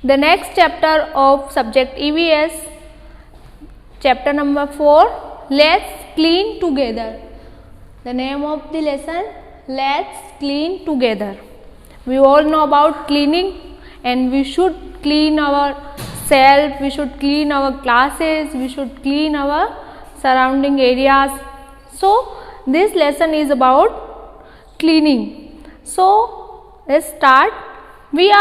The next chapter of subject EVS, chapter number 4, let's clean together. The name of the lesson, let's clean together. We all know about cleaning, and we should clean our self, we should clean our classes, we should clean our surrounding areas. So this lesson is about cleaning. So let's start. We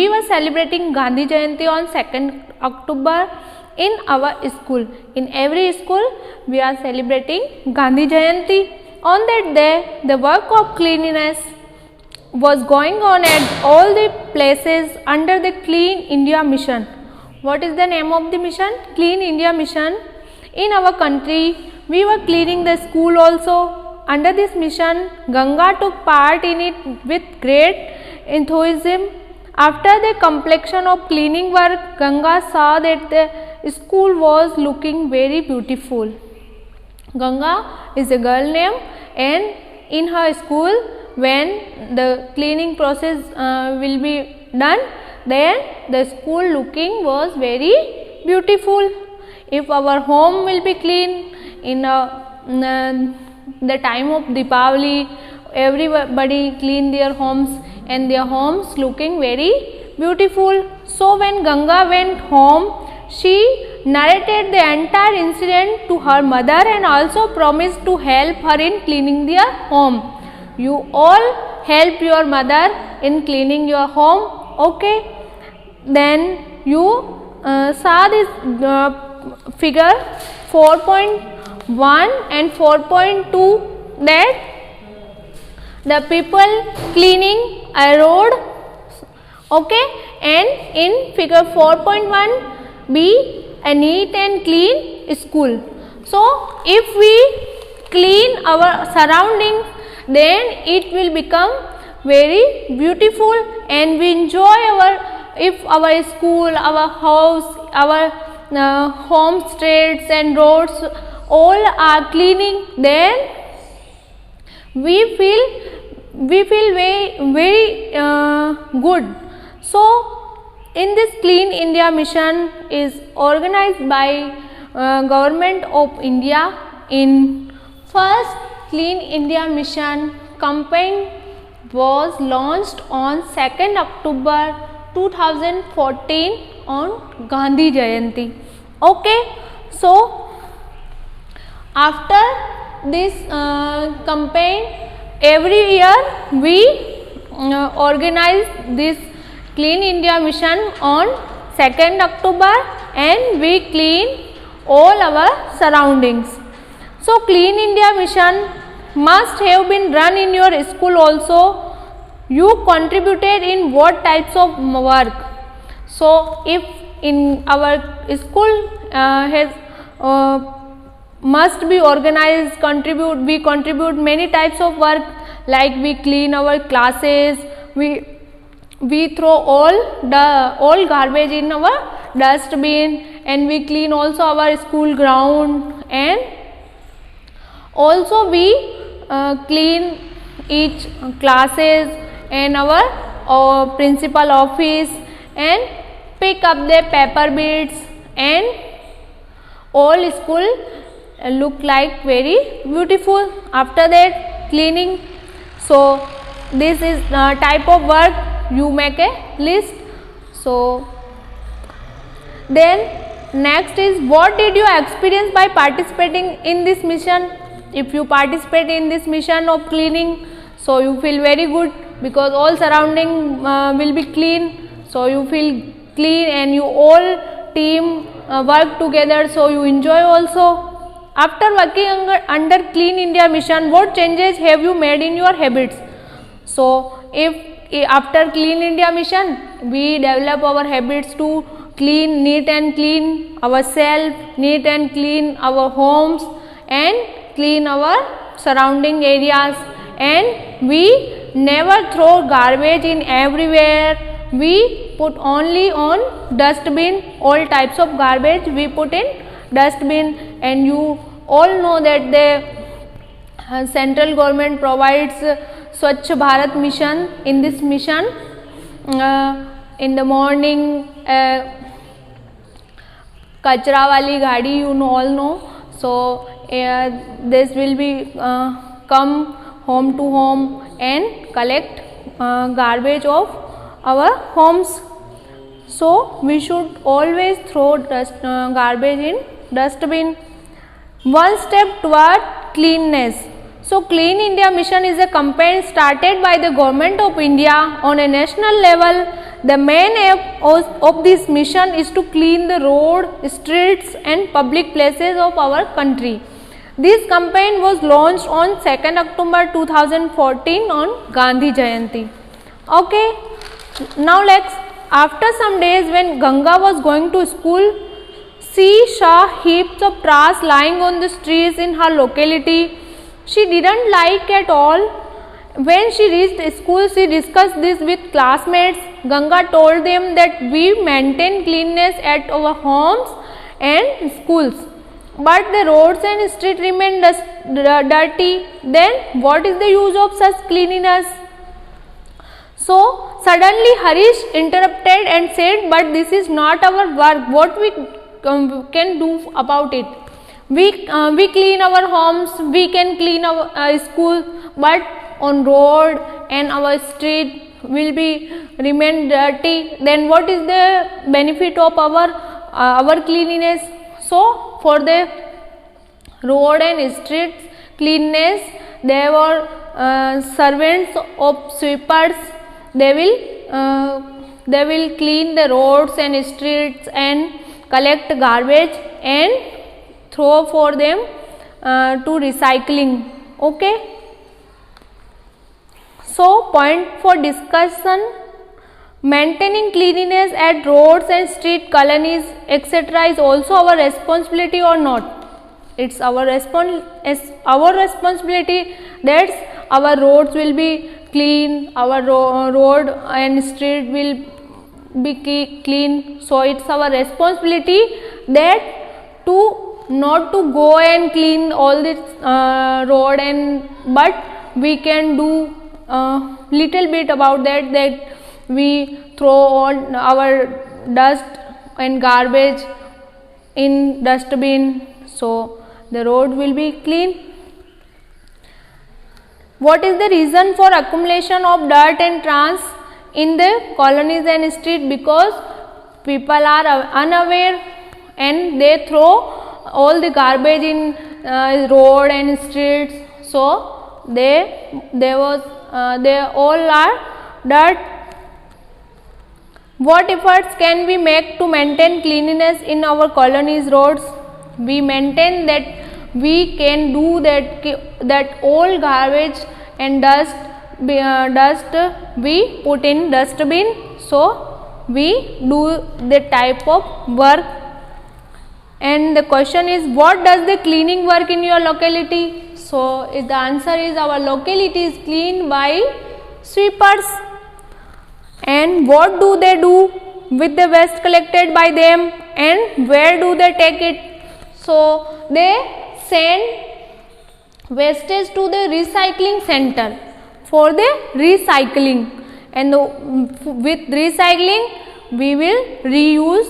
were celebrating Gandhi Jayanti on 2nd October in our school. In every school we are celebrating Gandhi Jayanti. On that day, the work of cleanliness was going on at all the places under the Clean India Mission. What is the name of the mission? Clean India Mission. In our country, we were cleaning the school also. Under this mission, Ganga took part in it with great enthusiasm. After the completion of cleaning work, Ganga saw that the school was looking very beautiful. Ganga is a girl name, and in her school, when the cleaning process will be done, then the school looking was very beautiful. If our home will be clean in the time of Deepavali, everybody clean their homes, and their homes looking very beautiful. So when Ganga went home, she narrated the entire incident to her mother and also promised to help her in cleaning their home. You all help your mother in cleaning your home, okay? Then you saw this figure 4.1 and 4.2, that the people cleaning a road, okay, and in figure 4.1 be a neat and clean school. So if we clean our surroundings, then it will become very beautiful, and we enjoy our school, our house, our home streets and roads all are cleaning, then we feel very good. So in this Clean India Mission is organized by Government of India. In first Clean India Mission campaign was launched on 2nd October 2014 on Gandhi Jayanti. Okay, so after this campaign, every year we organize this Clean India Mission on 2nd October, and we clean all our surroundings. So Clean India Mission must have been run in your school also. You contributed in what types of work? So if in our school must be organized, we contribute many types of work, like we clean our classes, we throw all garbage in our dustbin, and we clean also our school ground, and also we clean each classes and our principal office, and pick up the paper beads, and all school look like very beautiful after that cleaning. So this is type of work, you make a list. So then next is, what did you experience by participating in this mission? If you participate in this mission of cleaning, so you feel very good, because all surrounding will be clean, so you feel clean, and you all team work together, so you enjoy also. After working under Clean India Mission, what changes have you made in your habits? So if after Clean India Mission we develop our habits to clean, neat and clean ourselves, neat and clean our homes, and clean our surrounding areas, and we never throw garbage in everywhere. We put only on dustbin, all types of garbage we put in dustbin. And you all know that the central government provides Swachh Bharat mission. In this mission in the morning kachra wali gaadi, you know, all know. So this will be come home to home and collect garbage of our homes. So we should always throw garbage in dustbin. One step toward cleanness. So Clean India Mission is a campaign started by the Government of India on a national level. The main aim of this mission is to clean the road, streets and public places of our country. This campaign was launched on 2nd October 2014 on Gandhi Jayanti. Okay, now after some days when Ganga was going to school, she saw heaps of trash lying on the streets in her locality. She didn't like at all. When she reached school, she discussed this with classmates. Ganga told them that we maintain cleanliness at our homes and schools, but the roads and streets remain dirty. Then what is the use of such cleanliness? So suddenly Harish interrupted and said, but this is not our work. What we can do about it? We clean our homes, we can clean our school, but on road and our street will be remain dirty. Then what is the benefit of our cleanliness? So for the road and streets cleanness, there were servants of sweepers. They will clean the roads and streets and collect garbage and throw for them to recycling. Okay. So point for discussion: maintaining cleanliness at roads and street colonies etc. is also our responsibility or not? It's our responsibility. That's our roads will be clean, our road and street will be clean. So it's our responsibility that not to go and clean all this road, but we can do little bit about that we throw on our dust and garbage in dustbin, so the road will be clean. What is the reason for accumulation of dirt and trash in the colonies and street? Because people are unaware and they throw all the garbage in road and streets, so they all are dirt. What efforts can we make to maintain cleanliness in our colonies, roads? We maintain that we can do that all garbage and dust we put in dustbin. So we do the type of work. And the question is, what does the cleaning work in your locality? So the answer is, our locality is cleaned by sweepers. And what do they do with the waste collected by them, and where do they take it? So they send wastage to the recycling center for the recycling, and with recycling we will reuse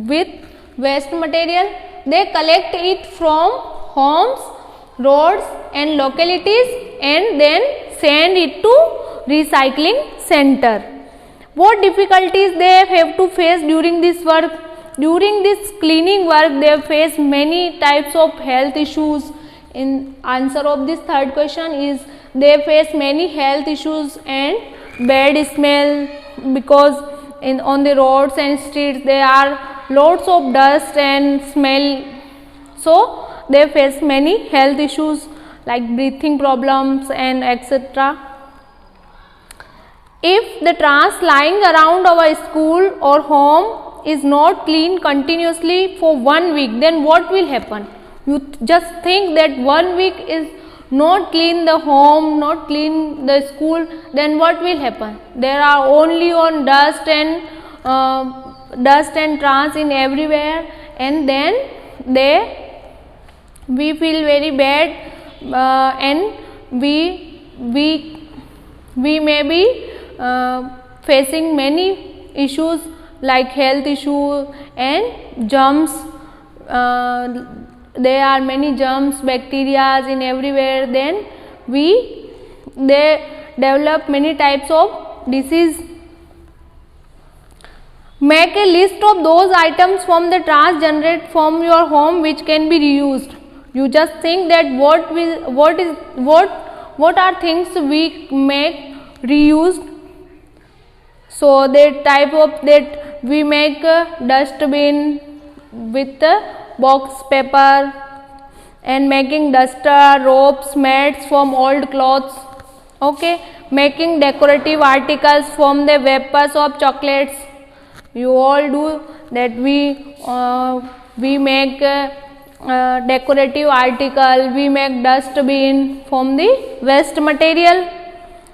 with waste material. They collect it from homes, roads and localities and then send it to recycling center. What difficulties they have to face during this work? During this cleaning work they face many types of health issues. In answer of this third question is, they face many health issues and bad smell, because on the roads and streets there are lots of dust and smell, so they face many health issues like breathing problems and etc. If the trash lying around our school or home is not cleaned continuously for 1 week, then what will happen? You just think that 1 week is not clean the home, not clean the school, then what will happen? There are only on dust and trash in everywhere, and then we feel very bad, and we may be facing many issues like health issue and germs. There are many germs, bacteria in everywhere. Then they develop many types of disease. Make a list of those items from the trash generated from your home which can be reused. You just think that what are things we make reused. So the type of that we make a dustbin with box paper, and making duster, ropes, mats from old clothes. Okay, making decorative articles from the wrappers of chocolates. You all do that. We make decorative article, we make dustbin from the waste material.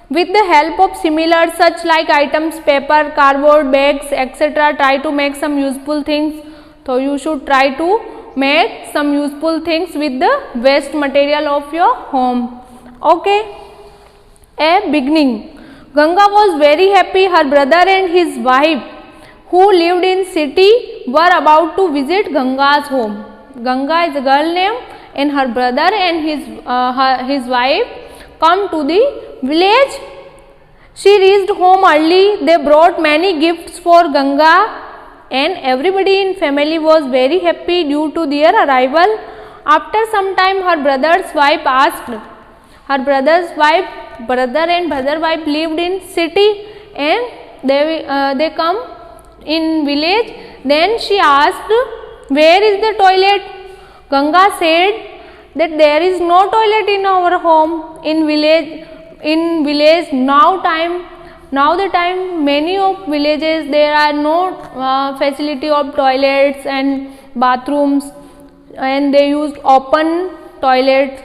With the help of similar such like items, paper, cardboard, bags, etc., try to make some useful things. So you should try to make some useful things with the waste material of your home. Okay. A beginning. Ganga was very happy. Her brother and his wife, who lived in city, were about to visit Ganga's home. Ganga is a girl name, and her brother and his wife come to the village. She reached home early. They brought many gifts for Ganga, and everybody in family was very happy due to their arrival. After some time, her brother's wife asked. Her brother and brother wife lived in city, and they come in village. Then she asked, where is the toilet? Ganga said that there is no toilet in our home. In village now the time many of villages there are no facility of toilets and bathrooms, and they used open toilets.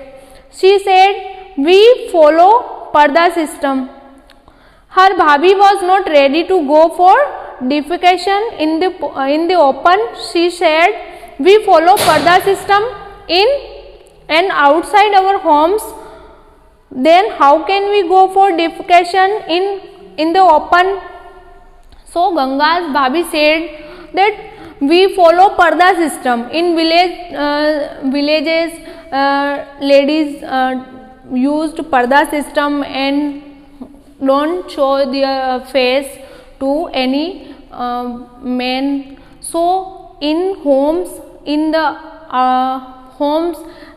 She said, we follow parda system. Her bhabhi was not ready to go for defecation in the open. She said, we follow parda system in and outside our homes. Then how can we go for defecation in the open? So Ganga's bhabhi said that we follow parda system. In villages, ladies used parda system and don't show their face to any men. So in homes,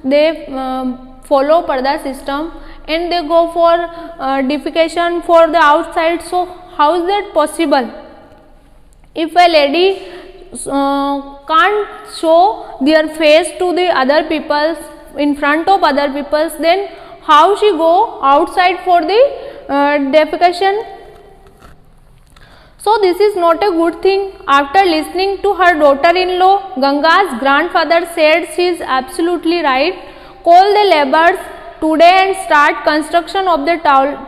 they follow parda system, and they go for defecation for the outside. So how is that possible? If a lady can't show their face to the other peoples, in front of other peoples, then how she go outside for the defecation? So this is not a good thing. After listening to her daughter-in-law, Ganga's grandfather said she is absolutely right. Call the laborers today and start construction of the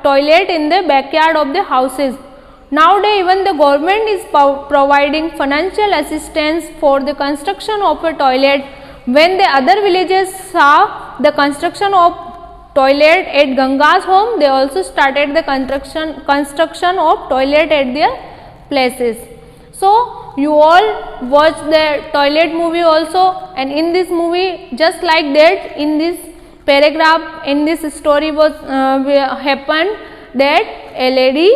toilet in the backyard of the houses. Nowadays even the government is providing financial assistance for the construction of a toilet. When the other villages saw the construction of toilet at Ganga's home, they also started the construction of toilet at their places. So you all watch the toilet movie also, and in this movie just like that, in this paragraph, in this story was happened that a lady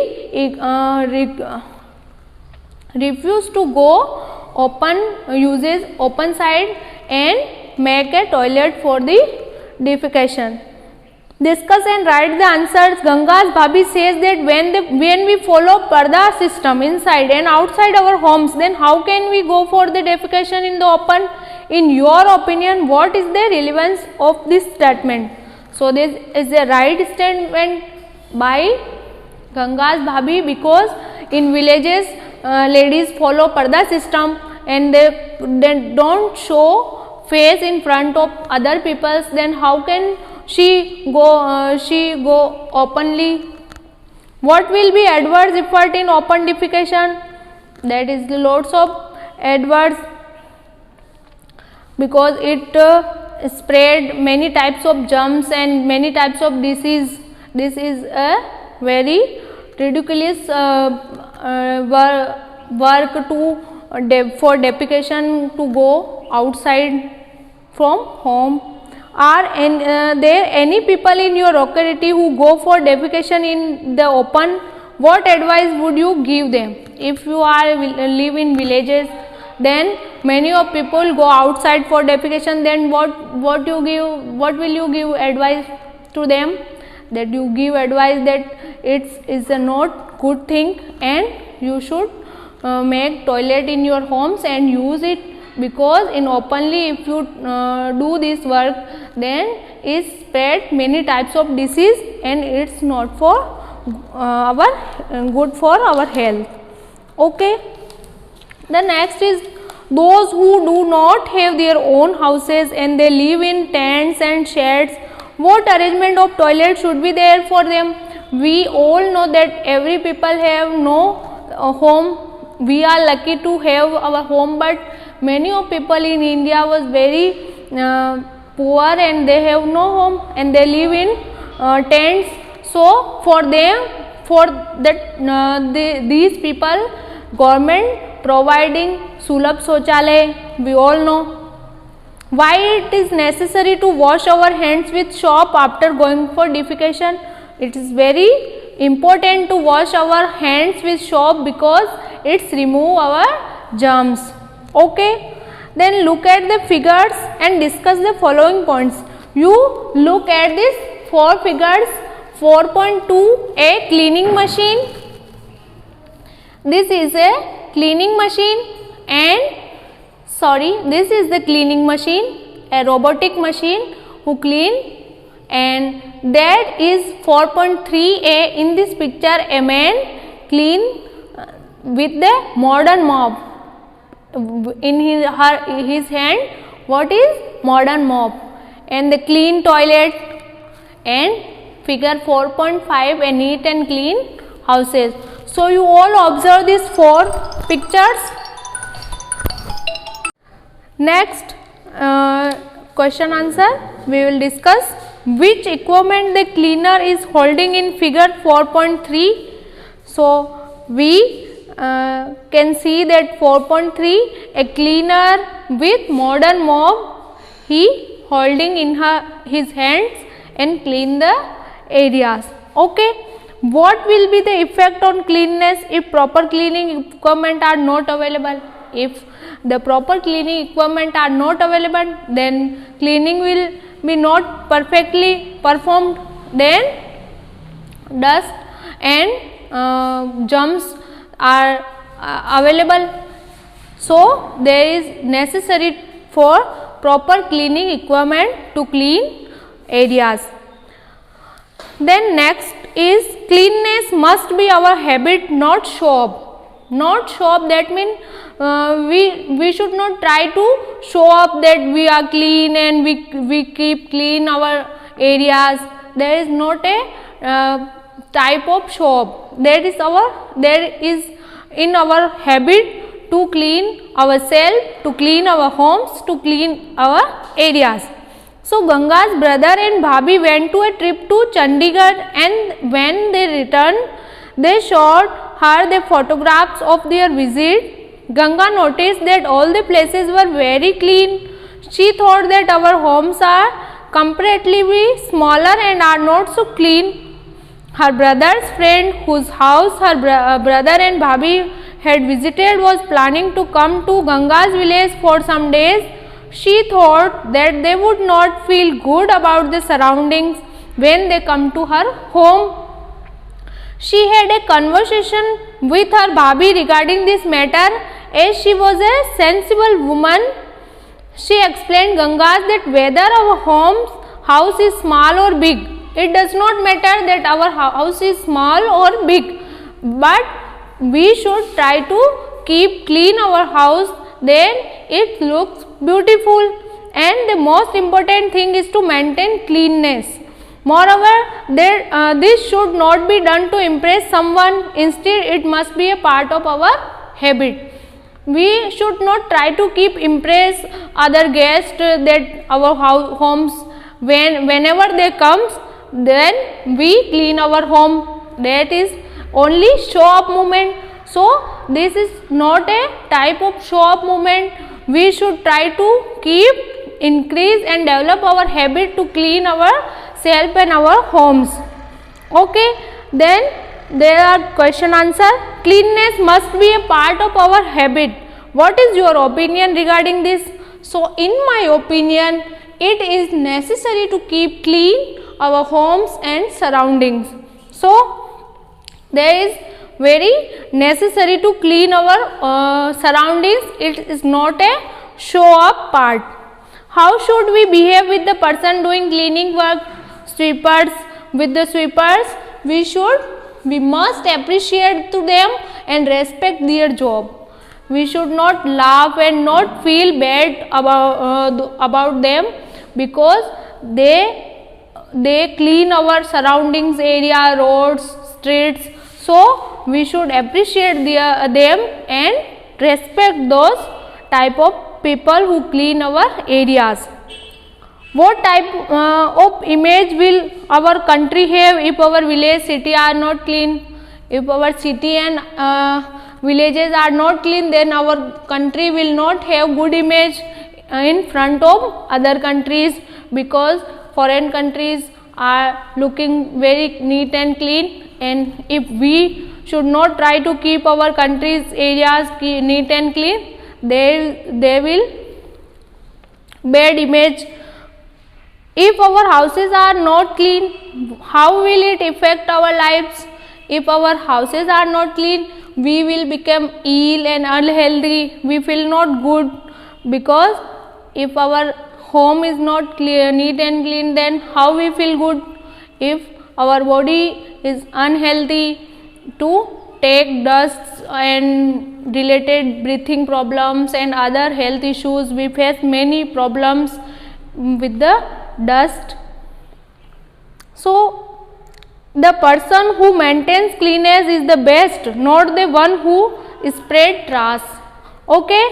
refused to go uses open side and make a toilet for the defecation. Discuss and write the answers. Ganga's bhabhi says that when we follow parda system inside and outside our homes, then how can we go for the defecation in the open? In your opinion, what is the relevance of this statement? So this is a right statement by Ganga's bhabhi, because in villages ladies follow parda system and they don't show face in front of other peoples. Then how can she go openly? What will be adverse effect in open defecation? That is lots of adverse, because it spread many types of germs and many types of disease. This is a very ridiculous work to for defecation to go outside from home? Are there any people in your locality who go for defecation in the open? What advice would you give them? If you are live in villages, then many of people go outside for defecation, then what will you give advice to them? That you give advice that it is a not good thing and you should make toilet in your homes and use it, because in openly if you do this work, then it spread many types of disease and it's not for our good for our health. Okay. The next is those who do not have their own houses and they live in tents and sheds. What arrangement of toilet should be there for them? We all know that every people have no home. We are lucky to have our home, but many of people in India was very poor and they have no home and they live in tents. So for them, for that these people, government providing Sulabh Shauchalaya, we all know. Why it is necessary to wash our hands with soap after going for defecation? It is very important to wash our hands with soap because it's remove our germs. Okay. Then look at the figures and discuss the following points. You look at this 4 figures. 4.2, a cleaning machine. This is a cleaning machine and this is the cleaning machine, a robotic machine who clean, and that is 4.3a. in this picture, a man clean with the modern mop. In his hand, what is modern mop, and the clean toilet, and figure 4.5, a neat and clean houses. So you all observe these 4 pictures. Next question answer we will discuss. Which equipment the cleaner is holding in figure 4.3? So we can see that 4.3, a cleaner with modern mop, he holding in his hands and clean the areas. Okay. What will be the effect on cleanliness if proper cleaning equipment are not available? If the proper cleaning equipment are not available, then cleaning will be not perfectly performed. Then dust and germs are available. So there is necessary for proper cleaning equipment to clean areas. Then next is cleanliness must be our habit, not show up. Not show up, that means we should not try to show up that we are clean and we keep clean our areas. There is not a type of show up. There is in our habit to clean ourselves, to clean our homes, to clean our areas. So Ganga's brother and Bhabhi went to a trip to Chandigarh, and when they returned, they showed her the photographs of their visit. Ganga noticed that all the places were very clean. She thought that our homes are comparatively smaller and are not so clean. Her brother's friend, whose house her brother and Bhabhi had visited, was planning to come to Ganga's village for some days. She thought that they would not feel good about the surroundings when they come to her home. She had a conversation with her Bhabhi regarding this matter. As she was a sensible woman, she explained Ganga's that whether our house is small or big, it does not matter that our house is small or big, but we should try to keep clean our house, then it looks beautiful, and the most important thing is to maintain cleanness. Moreover, this should not be done to impress someone. Instead, it must be a part of our habit. We should not try to keep impress other guests that our homes, whenever they comes, then we clean our home. That is only show up moment. So this is not a type of show off movement. We should try to keep, increase and develop our habit to clean our self and our homes. Okay, then there are question answer. Cleanliness must be a part of our habit. What is your opinion regarding this? So in my opinion, it is necessary to keep clean our homes and surroundings. So there is very necessary to clean our surroundings. It is not a show up part. How should we behave with the person doing cleaning work? Sweepers, with the sweepers we must appreciate to them and respect their job. We should not laugh and not feel bad about them, because they clean our surroundings area, roads, streets. So we should appreciate them and respect those type of people who clean our areas. What type of image will our country have if our village, city are not clean? If our city and villages are not clean, then our country will not have good image in front of other countries, because foreign countries are looking very neat and clean, and if we should not try to keep our country's areas neat and clean, they will bad image. If our houses are not clean, how will it affect our lives? If our houses are not clean, we will become ill and unhealthy. We feel not good, because if our home is not clear, neat and clean, then how we feel good? If our body is unhealthy, to take dust and related breathing problems and other health issues, we face many problems with the dust. So the person who maintains cleanliness is the best, not the one who spread trash. Okay,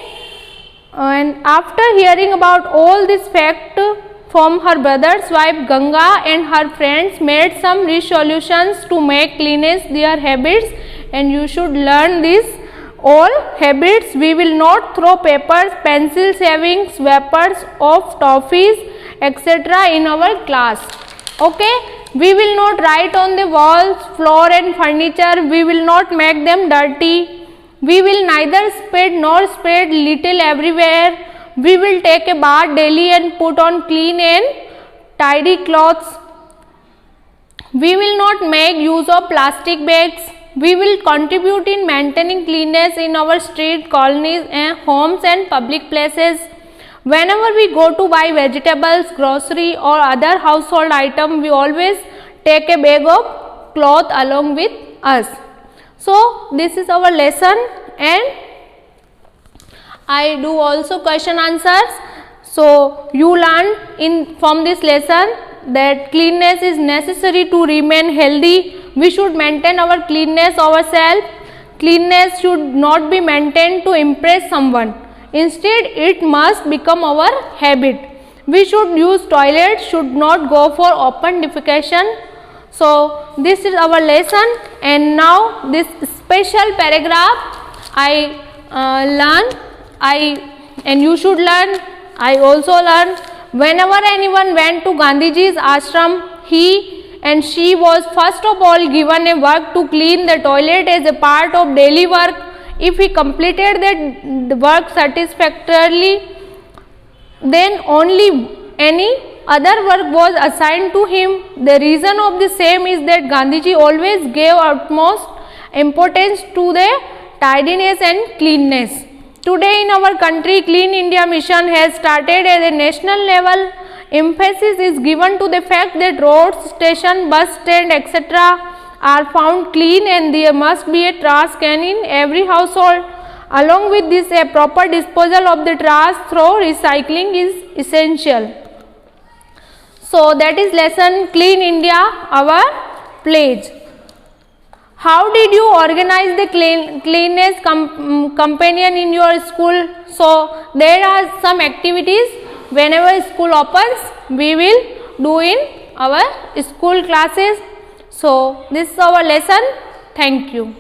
and after hearing about all this fact from her brother's wife, Ganga and her friends made some resolutions to make cleanliness their habits, and you should learn this all habits. We will not throw papers, pencils, shavings, wrappers of toffees, etc. in our class. Okay, we will not write on the walls, floor and furniture. We will not make them dirty. We will neither spread nor spread litter everywhere. We will take a bath daily and put on clean and tidy clothes. We will not make use of plastic bags. We will contribute in maintaining cleanliness in our street, colonies, and homes and public places. Whenever we go to buy vegetables, grocery or other household item, we always take a bag of cloth along with us. So this is our lesson, and I do also question answers. So you learn from this lesson that cleanliness is necessary to remain healthy. We should maintain our cleanliness ourselves. Cleanliness should not be maintained to impress someone. Instead, it must become our habit. We should use toilets, should not go for open defecation. So this is our lesson, and now this special paragraph I and you should learn. I also learned. Whenever anyone went to Gandhiji's ashram, he and she was first of all given a work to clean the toilet as a part of daily work. If he completed the work satisfactorily, then only any other work was assigned to him. The reason of the same is that Gandhiji always gave utmost importance to the tidiness and cleanness. Today in our country, Clean India Mission has started at a national level. Emphasis is given to the fact that roads, station, bus stand, etc. are found clean, and there must be a trash can in every household. Along with this, a proper disposal of the trash through recycling is essential. So that is lesson Clean India, our pledge. How did you organize the cleanliness companion in your school? So there are some activities. Whenever school opens, we will do in our school classes. So this is our lesson. Thank you.